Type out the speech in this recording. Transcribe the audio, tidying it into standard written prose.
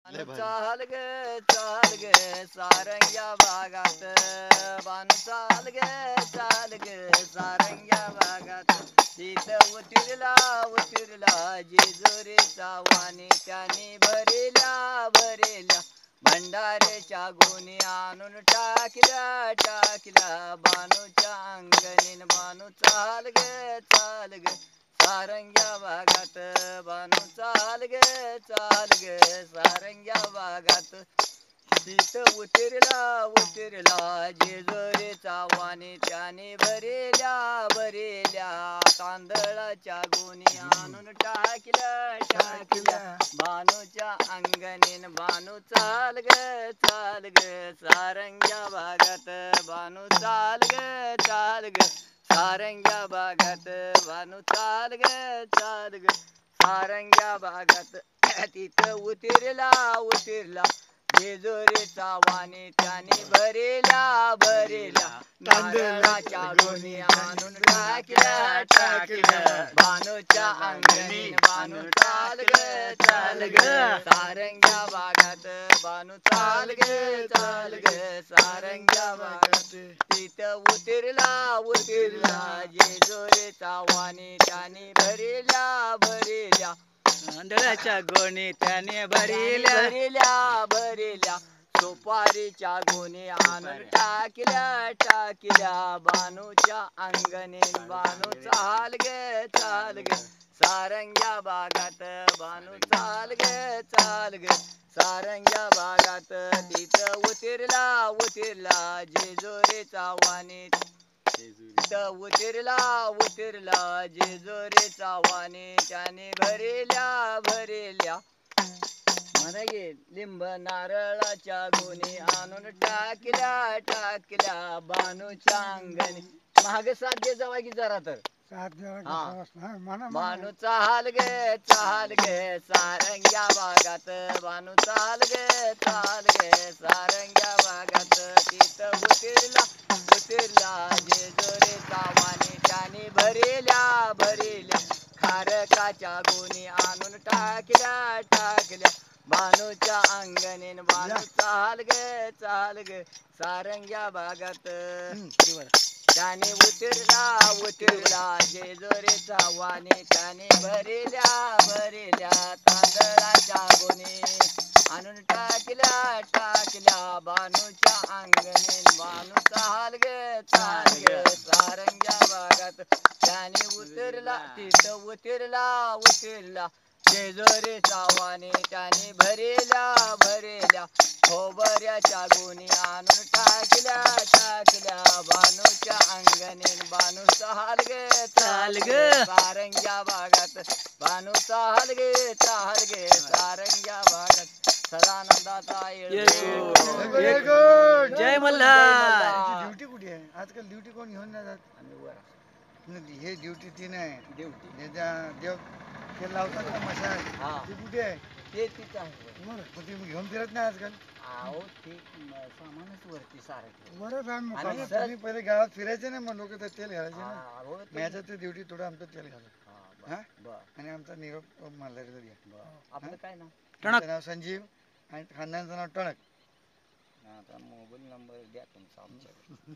लय भारी. चाल ग चाल ग सारंग्या भागात चाल ग सारंग्या भागात तिथं उतरला जेजुरीचा वाणी त्याने भरेल्या भंडाऱ्याच्या गोणी आणून टाकल्या बानूच्या अंगणीन बानू चाल ग सारंग्या भागात बानू चाल ग सारंग्या भागात तिथं उतरला जेजुरीचा वाणी त्याने भरेल्या तांदळाच्या गोणी आणून टाकल्या बानूच्या अंगणीन बानू चाल ग सारंग्या भागात बानू चाल ग सारंग्या भागात बानू चाल ग सारंग्या भागात तिथं उतरला जेजुरीचा वाणी त्याने भरेल्या तांदळाच्या गोणी आणून टाकल्या बानूच्या अंगणी बानू चाल ग सारंग्या भागात बानू चाल ग सारंग्या भागात तिथं उतरला जेजुरीचा वाणी त्याने भरेल्या तांदळाच्या गोणी त्याने भरेल्या सुपारीच्या गोणी आणून टाकल्या बानूच्या अंगणी बानू चाल ग सारंग्या भागात बानू चाल ग सारंग्या भागात तिथं उतरला जेजुरीचा वाणी उतरला जेजुरीचा वाणी त्याने भरेल्या म्हणा गे लिंब नारळाच्या गोणी आणून टाकल्या बानूच्या अंगणी महाग साध्य जावा की जरा तर बानू चाल ग सारंग्या भागात बानू चाल ग सारंग्या भागात तिथं उतरला जेजुरीचा वाणी त्याने भरेल्या खारकाच्या गोणी आणून टाकल्या बानूच्या अंगणीन बानू चाल ग सारंग्या भागात त्याने उतरला जेजुरीचा वाणी त्याने भरेल्या तांदळाच्या गोणी आणून टाकल्या बानूच्या अंगणीन बानू चाल ग सारंग्या भागात त्याने तिथं उतरला जेजुरीचा वाणी त्याने भरेल्या खोबऱ्याच्या गोणी आणून टाकल्या बानूच्या अंगणीन बानू चाल ग सारंग्या भागात बानू चाल ग सारंग्या भागात सदानंदाचा जय मल्हार. ड्युटी कुठे आहे आजकाल? ड्युटी कोण घेऊन नाही जात. हे ड्युटी ती नाही ड्युटी देव ते लावतात ना मशाल ती कुठे आहे? ते तिथं आहे मग ती घेऊन फिरत नाही आजकाल. अहो ते सामानच वरती सारखं बरंच आहे. आणि तुम्ही पहिले गावात फिरायचे नाही मग लोक तर तेल घालायचे ना. अहो ते माझ्या ते ड्युटी थोडं आमचं तेल घालत हा बर आणि आमचा निरोप मल्हारीला द्या. आपलं काय नाव? आमचं नाव संजीव आणि खानदानचं नाव टणक. आता मोबाईल नंबर द्या तुमचा आमच्याकडे.